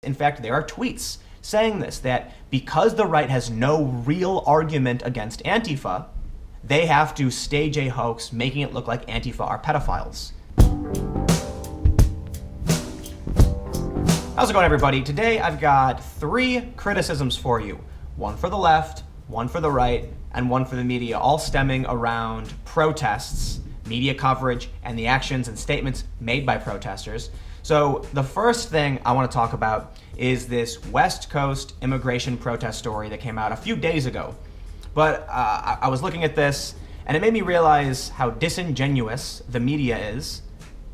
In fact, there are tweets saying this, that because the right has no real argument against Antifa, they have to stage a hoax making it look like Antifa are pedophiles. How's it going, everybody? Today I've got 3 criticisms for you. One for the left, one for the right, and one for the media, all stemming around protests, media coverage, and the actions and statements made by protesters. So the first thing I want to talk about is this West Coast immigration protest story that came out a few days ago. But I was looking at this, and it made me realize how disingenuous the media is.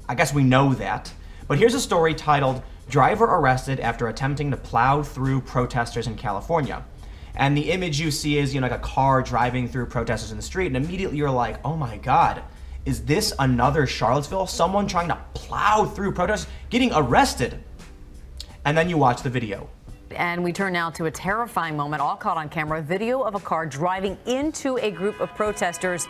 I guess we know that. But here's a story titled, "Driver Arrested After Attempting to Plow Through Protesters in California." And the image you see is, like a car driving through protesters in the street, and immediately you're like, oh my God, is this another Charlottesville? Someone trying to plow through protesters, getting arrested. And then you watch the video. And we turn now to a terrifying moment, all caught on camera, video of a car driving into a group of protesters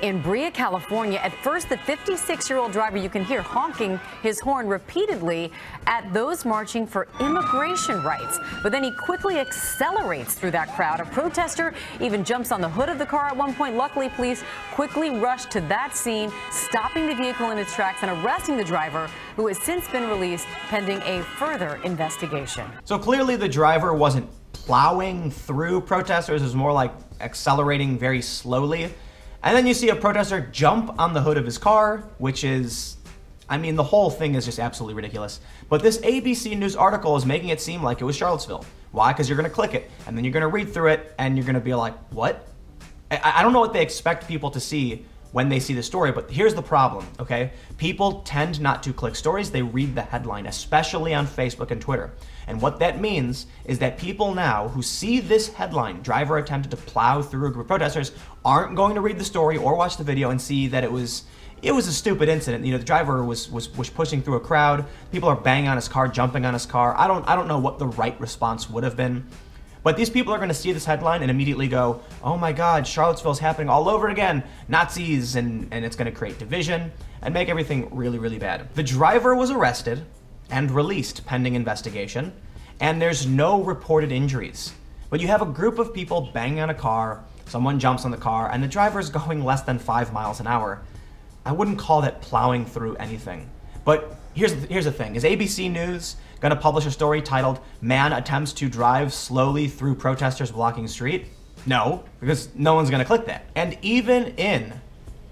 in Brea, California. At first, the 56-year-old driver, you can hear honking his horn repeatedly at those marching for immigration rights. But then he quickly accelerates through that crowd. A protester even jumps on the hood of the car at one point. Luckily, police quickly rushed to that scene, stopping the vehicle in its tracks and arresting the driver, who has since been released pending a further investigation. So clearly the driver wasn't plowing through protesters. It was more like accelerating very slowly. And then you see a protester jump on the hood of his car, which is, the whole thing is just absolutely ridiculous. But this ABC News article is making it seem like it was Charlottesville. Why? Because you're going to click it, and then you're going to read through it, and you're going to be like, what? I don't know what they expect people to see when they see the story, but here's the problem, okay? People tend not to click stories, they read the headline, especially on Facebook and Twitter. And what that means is that people now who see this headline, driver attempted to plow through a group of protesters, aren't going to read the story or watch the video and see that it was a stupid incident. The driver was pushing through a crowd, people are banging on his car, jumping on his car. I don't know what the right response would have been. But these people are going to see this headline and immediately go, oh my God, Charlottesville's happening all over again, Nazis, and it's going to create division and make everything really, really bad. The driver was arrested and released pending investigation, and there's no reported injuries. But you have a group of people banging on a car, someone jumps on the car, and the driver's going less than 5 miles an hour. I wouldn't call that plowing through anything. But here's the thing, is ABC News going to publish a story titled, "Man Attempts to Drive Slowly Through Protesters Blocking Street"? No, because no one's going to click that. And even in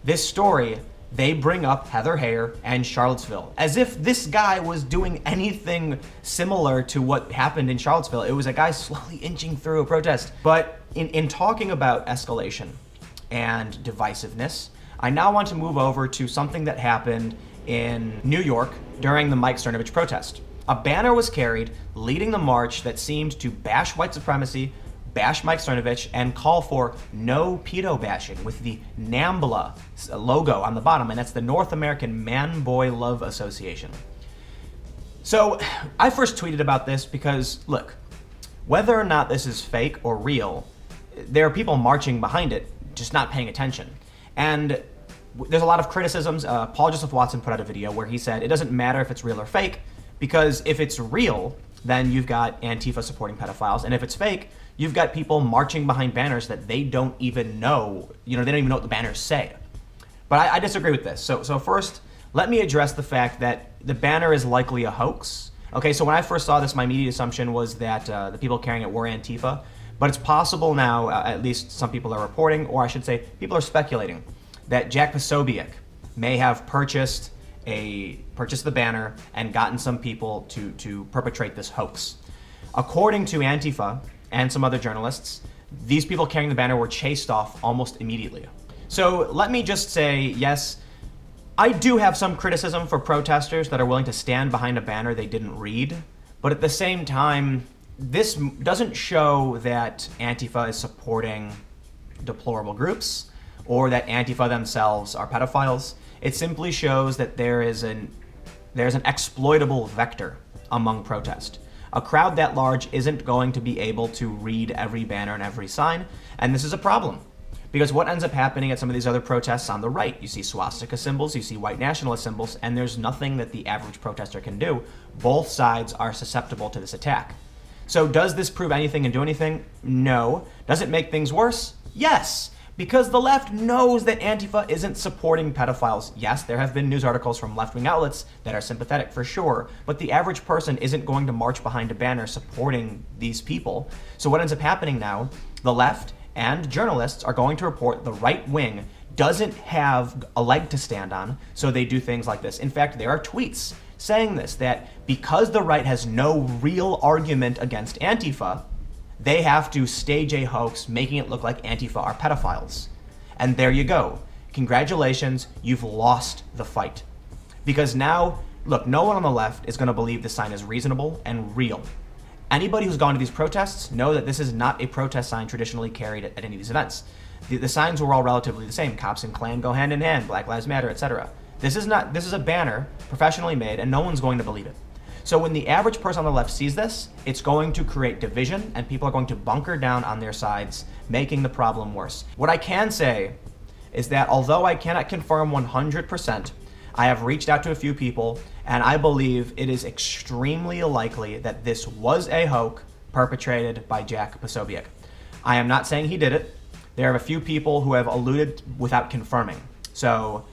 this story, they bring up Heather Heyer and Charlottesville, as if this guy was doing anything similar to what happened in Charlottesville. It was a guy slowly inching through a protest. But in talking about escalation and divisiveness, I now want to move over to something that happened in New York during the Mike Cernovich protest. A banner was carried leading the march that seemed to bash white supremacy, bash Mike Cernovich, and call for no pedo bashing with the NAMBLA logo on the bottom, and that's the North American Man-Boy Love Association. So I first tweeted about this because, look, whether or not this is fake or real, there are people marching behind it, just not paying attention. And there's a lot of criticisms. Paul Joseph Watson put out a video where he said it doesn't matter if it's real or fake, because if it's real, then you've got Antifa supporting pedophiles, and if it's fake, you've got people marching behind banners that they don't even know, they don't even know what the banners say. But I disagree with this. So first, let me address the fact that the banner is likely a hoax. Okay, so when I first saw this, my immediate assumption was that the people carrying it were Antifa, but it's possible now, at least some people are reporting, or I should say, people are speculating, that Jack Posobiec may have purchased the banner and gotten some people to perpetrate this hoax. According to Antifa and some other journalists, these people carrying the banner were chased off almost immediately. So let me just say, yes, I do have some criticism for protesters that are willing to stand behind a banner they didn't read, but at the same time, this doesn't show that Antifa is supporting deplorable groups or that Antifa themselves are pedophiles. It simply shows that there's an exploitable vector among protest. A crowd that large isn't going to be able to read every banner and every sign, and this is a problem. Because what ends up happening at some of these other protests on the right, you see swastika symbols, you see white nationalist symbols, and there's nothing that the average protester can do. Both sides are susceptible to this attack. So does this prove anything and do anything? No. Does it make things worse? Yes. Because the left knows that Antifa isn't supporting pedophiles. Yes, there have been news articles from left-wing outlets that are sympathetic for sure, but the average person isn't going to march behind a banner supporting these people. So what ends up happening now, the left and journalists are going to report the right wing doesn't have a leg to stand on, so they do things like this. In fact, there are tweets saying this, that because the right has no real argument against Antifa, they have to stage a hoax, making it look like Antifa are pedophiles. And there you go. Congratulations, you've lost the fight. Because now, look, no one on the left is going to believe this sign is reasonable and real. Anybody who's gone to these protests know that this is not a protest sign traditionally carried at any of these events. The signs were all relatively the same. Cops and Klan go hand in hand, Black Lives Matter, etc. This is a banner professionally made, and no one's going to believe it. So when the average person on the left sees this, it's going to create division, and people are going to bunker down on their sides, making the problem worse. What I can say is that although I cannot confirm 100%, I have reached out to a few people, and I believe it is extremely likely that this was a hoax perpetrated by Jack Posobiec. I am not saying he did it. There are a few people who have alluded without confirming. So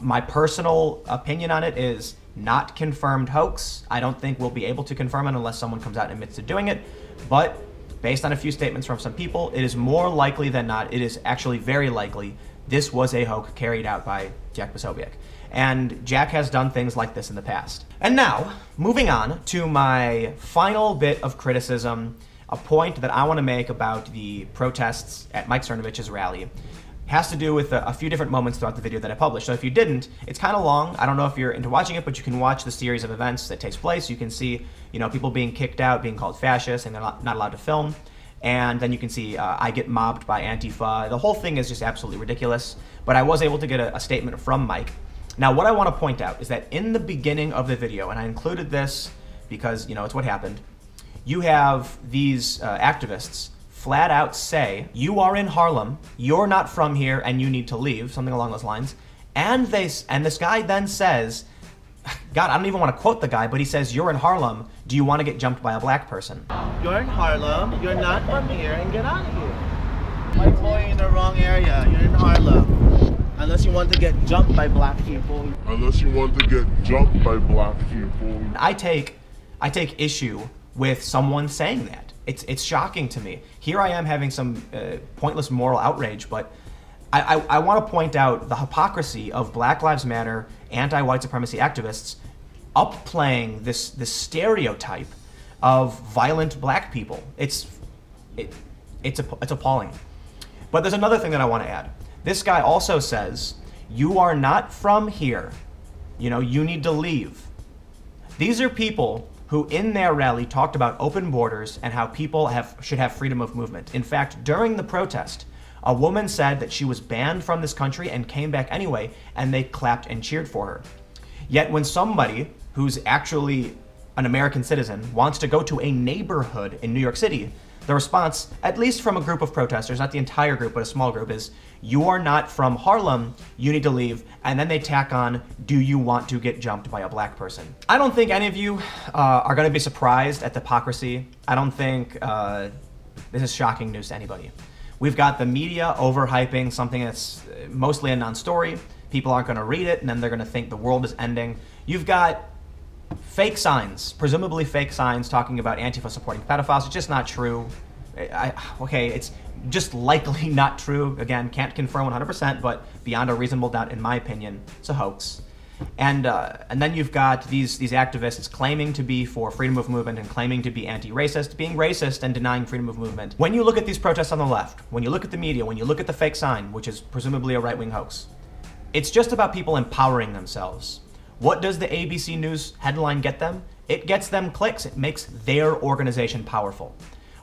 my personal opinion on it is not confirmed hoax. I don't think we'll be able to confirm it unless someone comes out and admits to doing it. But based on a few statements from some people, it is more likely than not, it is actually very likely, this was a hoax carried out by Jack Posobiec. And Jack has done things like this in the past. And now, moving on to my final bit of criticism, a point that I want to make about the protests at Mike Cernovich's rally. Has to do with a few different moments throughout the video that I published. So if you didn't, it's kind of long. I don't know if you're into watching it, but you can watch the series of events that takes place. You can see, people being kicked out, being called fascists, and they're not allowed to film. And then you can see I get mobbed by Antifa. The whole thing is just absolutely ridiculous. But I was able to get a statement from Mike. Now, what I want to point out is that in the beginning of the video, and I included this because, it's what happened, you have these activists flat out say, you are in Harlem, you're not from here, and you need to leave, something along those lines. And this guy then says, God, I don't even want to quote the guy, but he says, you're in Harlem, do you want to get jumped by a black person? You're in Harlem, you're not from here, and get out of here. Like, boy, in the wrong area, you're in Harlem. Unless you want to get jumped by black people. Unless you want to get jumped by black people. I take issue with someone saying that. It's shocking to me. Here I am having some pointless moral outrage, but I want to point out the hypocrisy of Black Lives Matter, anti-white supremacy activists upplaying this stereotype of violent black people. It's appalling. But there's another thing that I want to add. This guy also says, you are not from here. You need to leave. These are people who in their rally talked about open borders and how people should have freedom of movement. In fact, during the protest, a woman said that she was banned from this country and came back anyway, and they clapped and cheered for her. Yet when somebody who's actually an American citizen wants to go to a neighborhood in New York City, the response, at least from a group of protesters, not the entire group, but a small group, is, you are not from Harlem, you need to leave, and then they tack on, do you want to get jumped by a black person? I don't think any of you are going to be surprised at the hypocrisy. I don't think this is shocking news to anybody. We've got the media overhyping something that's mostly a non-story. People aren't going to read it, and then they're going to think the world is ending. You've got fake signs, presumably fake signs, talking about Antifa supporting pedophiles. It's just not true. Okay, it's just likely not true. Again, can't confirm 100%, but beyond a reasonable doubt, in my opinion, it's a hoax. And then you've got these activists claiming to be for freedom of movement and claiming to be anti-racist, being racist and denying freedom of movement. When you look at these protests on the left, when you look at the media, when you look at the fake sign, which is presumably a right-wing hoax, it's just about people empowering themselves. What does the ABC News headline get them? It gets them clicks. It makes their organization powerful.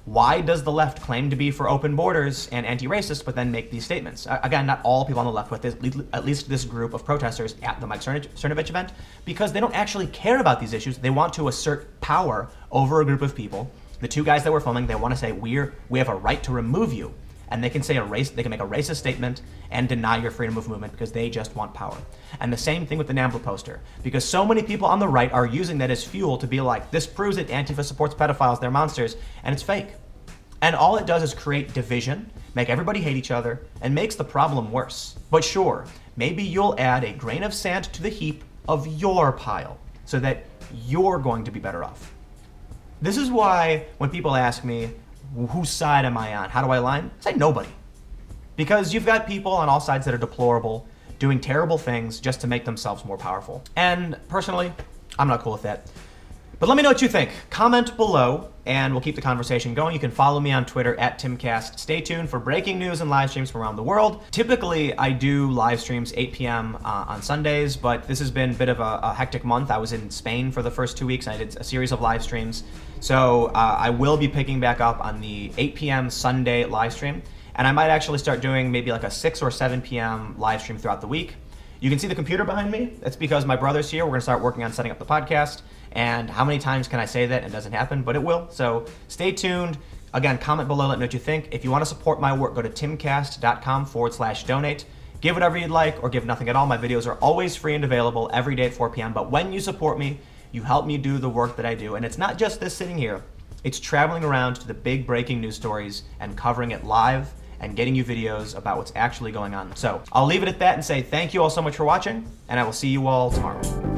Why does the left claim to be for open borders and anti-racist, but then make these statements? Again, not all people on the left, but at least this group of protesters at the Mike Cernovich event, because they don't actually care about these issues. They want to assert power over a group of people. The two guys that were filming, they want to say, we have a right to remove you. and they can say they can make a racist statement and deny your freedom of movement because they just want power. And the same thing with the NAMBLA poster, because so many people on the right are using that as fuel to be like, this proves that Antifa supports pedophiles, they're monsters, and it's fake. And all it does is create division, make everybody hate each other, and makes the problem worse. But sure, maybe you'll add a grain of sand to the heap of your pile so that you're going to be better off. This is why when people ask me, whose side am I on? How do I align? I say nobody. Because you've got people on all sides that are deplorable, doing terrible things just to make themselves more powerful. And personally, I'm not cool with that. But let me know what you think. Comment below, and we'll keep the conversation going. You can follow me on Twitter @TimCast. Stay tuned for breaking news and live streams from around the world. Typically, I do live streams 8 p.m. On Sundays, but this has been a bit of a hectic month. I was in Spain for the first 2 weeks, and I did a series of live streams. So I will be picking back up on the 8 p.m. Sunday live stream, and I might actually start doing maybe like a 6 or 7 p.m. live stream throughout the week. You can see the computer behind me. That's because my brother's here. We're gonna start working on setting up the podcast. And how many times can I say that and it doesn't happen? But it will. So stay tuned. Again, comment below, let me know what you think. If you want to support my work, go to timcast.com/donate. Give whatever you'd like or give nothing at all. My videos are always free and available every day at 4 p.m. But when you support me, you help me do the work that I do. And it's not just this sitting here. It's traveling around to the big breaking news stories and covering it live and getting you videos about what's actually going on. So I'll leave it at that and say thank you all so much for watching, and I will see you all tomorrow.